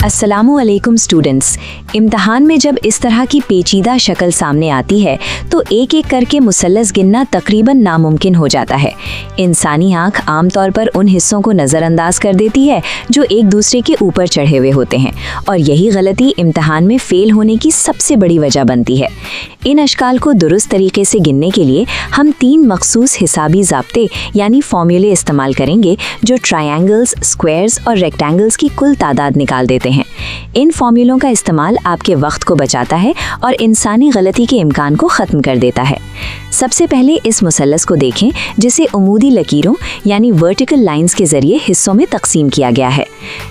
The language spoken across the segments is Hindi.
अस्सलामुअलैकुम स्टूडेंट्स। इम्तहान में जब इस तरह की पेचीदा शक्ल सामने आती है तो एक एक करके मुसल्लस गिनना तकरीबन नामुमकिन हो जाता है। इंसानी आंख आमतौर पर उन हिस्सों को नज़रअंदाज कर देती है जो एक दूसरे के ऊपर चढ़े हुए होते हैं, और यही गलती इम्तहान में फ़ेल होने की सबसे बड़ी वजह बनती है। इन अशकाल को दुरुस्त तरीके से गिनने के लिए हम 3 मखसूस हिसाबी ज़ाब्ते यानी फॉर्मूले इस्तेमाल करेंगे जो ट्रायंगल्स, स्क्वायर्स और रेक्टेंगल्स की कुल तादाद निकाल देते हैं। इन फॉर्मूलों का इस्तेमाल आपके वक्त को बचाता है और इंसानी गलती के इम्कान को ख़त्म कर देता है। सबसे पहले इस मुसल्लस को देखें जिसे उमूदी लकीरों यानी वर्टिकल लाइंस के ज़रिए हिस्सों में तकसीम किया गया है।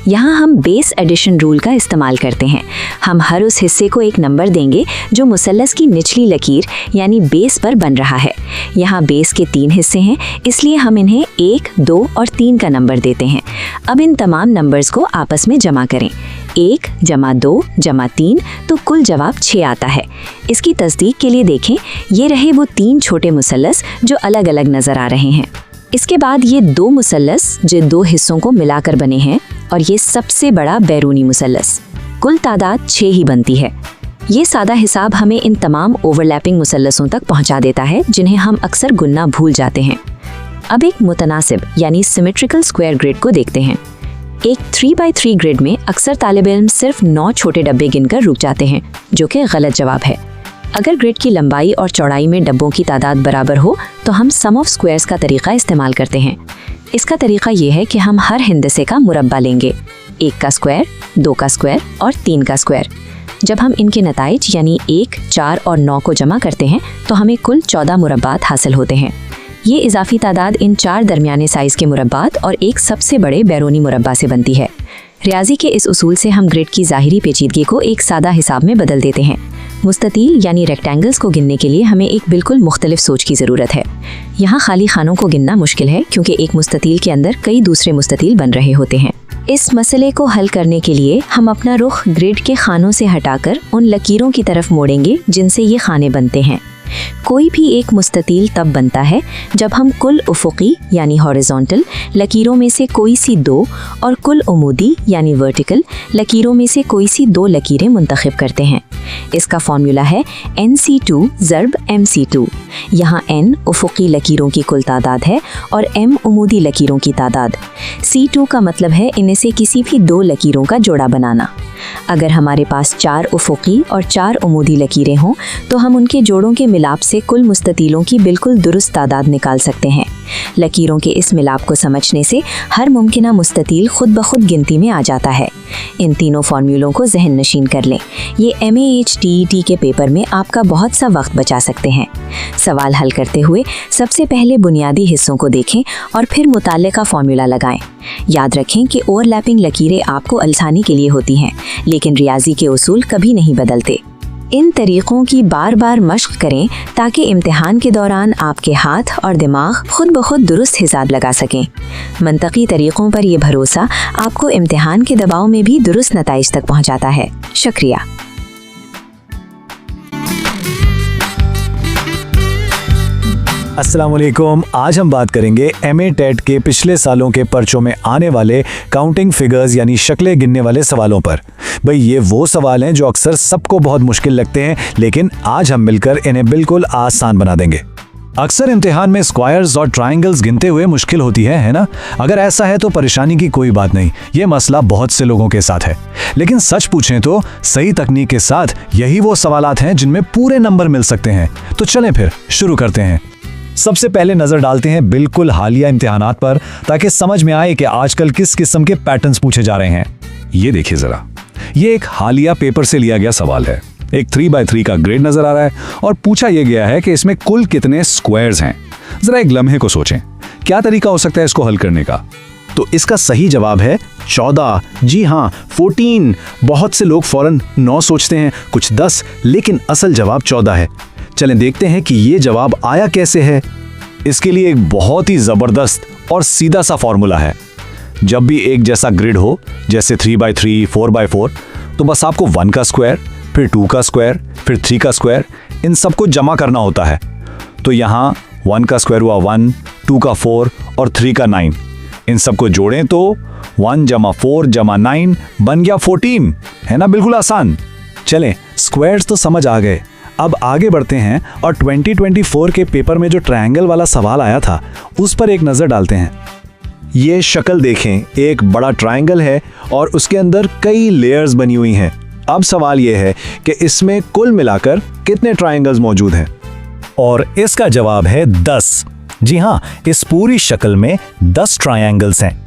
यहाँ हम बेस एडिशन रूल का इस्तेमाल करते हैं। हम हर उस हिस्से को एक नंबर देंगे जो मुसल्लस की निचली लकीर यानी बेस पर बन रहा है। यहाँ बेस के 3 हिस्से हैं, इसलिए हम इन्हें 1, 2 और 3 का नंबर देते हैं। अब इन तमाम नंबर्स को आपस में जमा करें। 1 + 2 + 3 तो कुल जवाब 6 आता है। इसकी तस्दीक के लिए देखें, ये रहे वो 3 छोटे मुसल्लस जो अलग अलग नज़र आ रहे हैं। इसके बाद ये 2 मुसल्लस जो 2 हिस्सों को मिलाकर बने हैं, और ये सबसे बड़ा बैरूनी मुसल्लस। कुल तादाद 6 ही बनती है। ये सादा हिसाब हमें इन तमाम ओवरलैपिंग मुसल्लसों तक पहुंचा देता है जिन्हें हम अक्सर गुनना भूल जाते हैं। अब एक मुतनासिब यानी सिमेट्रिकल स्क्वायर ग्रिड को देखते हैं। एक 3x3 ग्रिड में अक्सर तालिब इल्म सिर्फ 9 छोटे डब्बे गिनकर रुक जाते हैं, जो कि गलत जवाब है। अगर ग्रिड की लंबाई और चौड़ाई में डब्बों की तादाद बराबर हो तो हम सम ऑफ स्क्वायर्स का तरीका इस्तेमाल करते हैं। इसका तरीका ये है कि हम हर हिंदसे का मुरब्बा लेंगे, 1 का स्क्वायर, 2 का स्क्वायर और 3 का स्क्वायर। जब हम इनके नताइज यानी 1, 4 और 9 को जमा करते हैं तो हमें कुल 14 मुरब्बात हासिल होते हैं। ये इजाफी तादाद इन 4 दरमियाने साइज़ के मुरब्बात और एक सबसे बड़े बैरूनी मुरब्बा से बनती है। रियाजी के इस उसूल से हम ग्रिड की ज़ाहिरी पेचीदगी को एक सादा हिसाब में बदल देते हैं। मुस्ततील यानी रेक्टेंगल्स को गिनने के लिए हमें एक बिल्कुल मुख्तलिफ सोच की ज़रूरत है। यहाँ खाली खानों को गिनना मुश्किल है क्योंकि एक मुस्ततील के अंदर कई दूसरे मुस्ततील बन रहे होते हैं। इस मसले को हल करने के लिए हम अपना रुख ग्रिड के खानों से हटाकर उन लकीरों की तरफ मोड़ेंगे जिनसे ये खाने बनते हैं। कोई भी एक मुस्ततील तब बनता है जब हम कुल उफ़ुक़ी यानी हॉरिज़ॉन्टल लकीरों में से कोई सी 2 और कुल उमूदी यानी वर्टिकल लकीरों में से कोई सी 2 लकीरें मुंतखब करते हैं। इसका फॉर्मूला है NC2 ज़र्ब MC2। यहाँ N उफ़ुक़ी लकीरों की कुल तादाद है और M उमूदी लकीरों की तादाद। C2 का मतलब है इनमें से किसी भी 2 लकीरों का जोड़ा बनाना। अगर हमारे पास 4 उफ़ुक़ी और 4 उमूदी लकीरें हों तो हम उनके जोड़ों के मिलाप से कुल मुस्ततीलों की बिल्कुल दुरुस्त तादाद निकाल सकते हैं। लकीरों के इस मिलाप को समझने से हर मुमकिना मुस्ततील खुद ब खुद गिनती में आ जाता है। इन तीनों फार्मूलों को जहन नशीन कर लें। ये MAH-TET के पेपर में आपका बहुत सा वक्त बचा सकते हैं। सवाल हल करते हुए सबसे पहले बुनियादी हिस्सों को देखें और फिर मुताल्लिका फार्मूला लगाएं। याद रखें कि ओवरलैपिंग लकीरें आपको आसानी के लिए होती हैं, लेकिन रियाजी के उसूल कभी नहीं बदलते। इन तरीक़ों की बार बार मश्क करें ताकि इम्तिहान के दौरान आपके हाथ और दिमाग खुद ब खुद दुरुस्त हिसाब लगा सकें। मंतकी तरीक़ों पर यह भरोसा आपको इम्तिहान के दबाव में भी दुरुस्त नताइज तक पहुँचाता है। शुक्रिया। अस्सलाम वालेकुम। आज हम बात करेंगे MA टेट के पिछले सालों के पर्चों में आने वाले काउंटिंग फिगर्स यानी शक्लें गिनने वाले सवालों पर। भाई ये वो सवाल हैं जो अक्सर सबको बहुत मुश्किल लगते हैं, लेकिन आज हम मिलकर इन्हें बिल्कुल आसान बना देंगे। अक्सर इम्तिहान में स्क्वायर्स और ट्रायंगल्स गिनते हुए मुश्किल होती है ना? अगर ऐसा है तो परेशानी की कोई बात नहीं, ये मसला बहुत से लोगों के साथ है। लेकिन सच पूछें तो सही तकनीक के साथ यही वो सवालात हैं जिनमें पूरे नंबर मिल सकते हैं। तो चलें फिर शुरू करते हैं। सबसे पहले नजर डालते हैं बिल्कुल हालिया इम्तिहानात पर, ताकि समझ में आए कि आजकल किस किस्म के पैटर्न्स पूछे जा रहे हैं। ये देखिए जरा, ये एक हालिया पेपर से लिया गया सवाल है। एक 3x3 का ग्रिड नजर आ रहा है और पूछा यह गया है कि इसमें कुल कितने स्क्वायर्स हैं। जरा एक लम्हे को सोचें, क्या तरीका हो सकता है इसको हल करने का? तो इसका सही जवाब है 14। जी हाँ, 14। बहुत से लोग फौरन 9 सोचते हैं, कुछ 10, लेकिन असल जवाब 14 है। चलें देखते हैं कि ये जवाब आया कैसे है। इसके लिए एक बहुत ही ज़बरदस्त और सीधा सा फॉर्मूला है। जब भी एक जैसा ग्रिड हो, जैसे 3x3, 4x4, तो बस आपको 1 का स्क्वायर, फिर 2 का स्क्वायर, फिर 3 का स्क्वायर, इन सबको जमा करना होता है। तो यहाँ 1 का स्क्वायर हुआ 1, 2 का 4 और 3 का 9। इन सबको जोड़ें तो 1 जमा 4 जमा 9 बन गया 14। है ना, बिल्कुल आसान। चलें, स्क्वायर्स तो समझ आ गए, अब आगे बढ़ते हैं और 2024 के पेपर में जो ट्रायंगल वाला सवाल आया था उस पर एक नज़र डालते हैं। ये शक्ल देखें, एक बड़ा ट्रायंगल है और उसके अंदर कई लेयर्स बनी हुई हैं। अब सवाल ये है कि इसमें कुल मिलाकर कितने ट्रायंगल्स मौजूद हैं, और इसका जवाब है 10। जी हाँ, इस पूरी शक्ल में 10 ट्रायंगल्स हैं।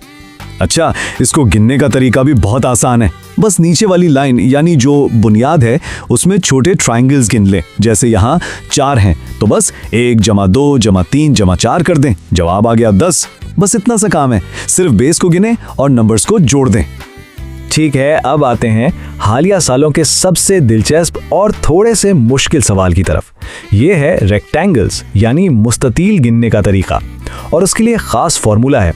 अच्छा, इसको गिनने का तरीका भी बहुत आसान है। बस नीचे वाली लाइन यानी जो बुनियाद है उसमें छोटे ट्रायंगल्स गिन लें। जैसे यहाँ 4 हैं तो बस 1 जमा 2 जमा 3 जमा 4 कर दें, जवाब आ गया 10। बस इतना सा काम है, सिर्फ बेस को गिने और नंबर्स को जोड़ दें। ठीक है, अब आते हैं हालिया सालों के सबसे दिलचस्प और थोड़े से मुश्किल सवाल की तरफ। ये है रेक्टेंगल्स यानी मुस्ततील गिनने का तरीका, और उसके लिए खास फॉर्मूला है।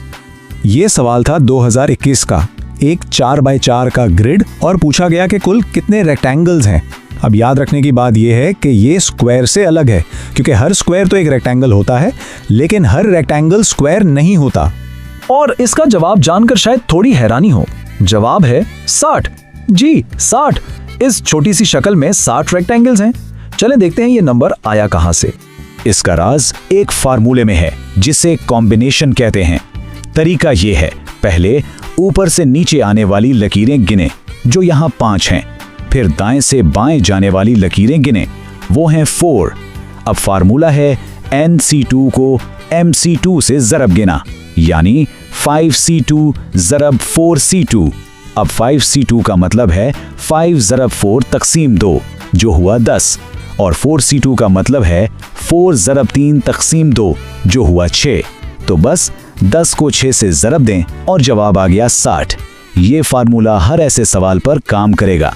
ये सवाल था 2021 का, एक 4x4 का ग्रिड, और पूछा गया कि कुल कितने रेक्टेंगल्स हैं। अब याद रखने की बात यह है कि ये स्क्वायर से अलग है, क्योंकि हर स्क्वायर तो एक रेक्टेंगल होता है, लेकिन हर रेक्टेंगल स्क्वायर नहीं होता। और इसका जवाब जानकर शायद थोड़ी हैरानी हो, जवाब है 60। जी 60। इस छोटी सी शक्ल में 60 रेक्टेंगल्स हैं। चले देखते हैं ये नंबर आया कहां से। इसका राज एक फार्मूले में है जिसे कॉम्बिनेशन कहते हैं। तरीका ये है, पहले ऊपर से नीचे आने वाली लकीरें गिने, जो यहाँ 5 हैं। फिर दाएं से बाएं जाने वाली लकीरें गिने, वो हैं 4। अब फार्मूला है NC2 को MC2 से ज़रब गिना, यानी 5C2 ज़रब 4C2। अब 5C2 का मतलब है 5 ज़रब 4 तक़सीम 2, जो हुआ 10, और 4C2 का मतलब है 4 ज़रब 3 तक़सीम 2, जो हुआ 6। तो बस 10 को 6 से ज़रब दें और जवाब आ गया 60। ये फार्मूला हर ऐसे सवाल पर काम करेगा।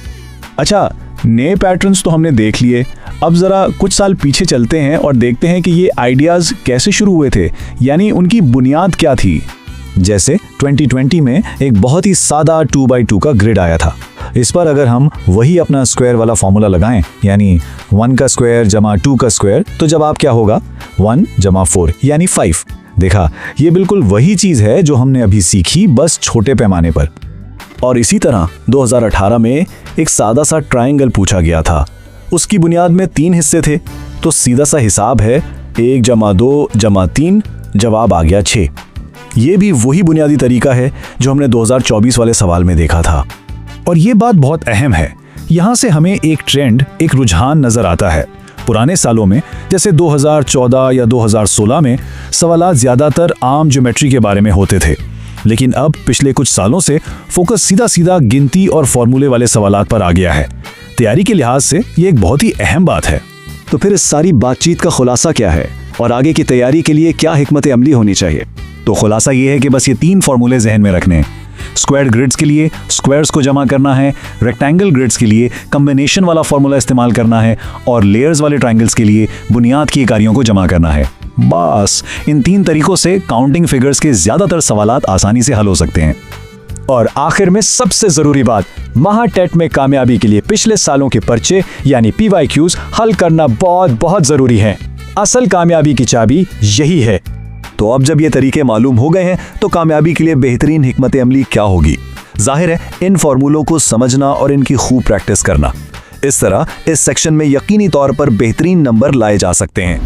अच्छा, नए पैटर्न्स तो हमने देख लिए, अब ज़रा कुछ साल पीछे चलते हैं और देखते हैं कि ये आइडियाज़ कैसे शुरू हुए थे, यानी उनकी बुनियाद क्या थी। जैसे 2020 में एक बहुत ही सादा 2x2 का ग्रिड आया था। इस पर अगर हम वही अपना स्क्वायर वाला फॉर्मूला लगाएं, यानी 1 का स्क्वायर जमा 2 का स्क्वायर, तो जवाब क्या होगा? 1 जमा 4 यानी 5। देखा, ये बिल्कुल वही चीज़ है जो हमने अभी सीखी, बस छोटे पैमाने पर। और इसी तरह 2018 में एक सादा सा ट्रायंगल पूछा गया था। उसकी बुनियाद में 3 हिस्से थे, तो सीधा सा हिसाब है 1 जमा 2 जमा 3, जवाब आ गया 6। ये भी वही बुनियादी तरीका है जो हमने 2024 वाले सवाल में देखा था। और ये बात बहुत अहम है, यहाँ से हमें एक ट्रेंड, एक रुझान नज़र आता है। पुराने सालों में जैसे 2014 या 2016 में सवालात ज़्यादातर आम ज्योमेट्री के बारे में होते थे, लेकिन अब पिछले कुछ सालों से फोकस सीधा सीधा गिनती और फॉर्मूले वाले सवालात पर आ गया है। तैयारी के लिहाज से ये एक बहुत ही अहम बात है। तो फिर इस सारी बातचीत का खुलासा क्या है और आगे की तैयारी के लिए क्या हिकमत अमली होनी चाहिए? तो खुलासा ये है कि बस ये 3 फॉर्मूले जहन में रखने हैं। स्क्वायर ग्रिड्स के लिए स्क्वायर्स को जमा करना है, रेक्टेंगल ग्रिड्स के लिए कॉम्बिनेशन वाला फॉर्मूला इस्तेमाल करना है, और लेयर्स वाले ट्रायंगल्स के लिए बुनियाद की इकाइयों को जमा करना है। बस इन 3 तरीकों से काउंटिंग फिगर्स के ज़्यादातर सवालात आसानी से हल हो सकते हैं। और आखिर में सबसे ज़रूरी बात, महाटेट में कामयाबी के लिए पिछले सालों के पर्चे यानी PYQs हल करना बहुत बहुत ज़रूरी है। असल कामयाबी की चाबी यही है। तो अब जब ये तरीके मालूम हो गए हैं तो कामयाबी के लिए बेहतरीन हिकमत अमली क्या होगी? जाहिर है इन फॉर्मूलों को समझना और इनकी खूब प्रैक्टिस करना। इस तरह इस सेक्शन में यकीनी तौर पर बेहतरीन नंबर लाए जा सकते हैं।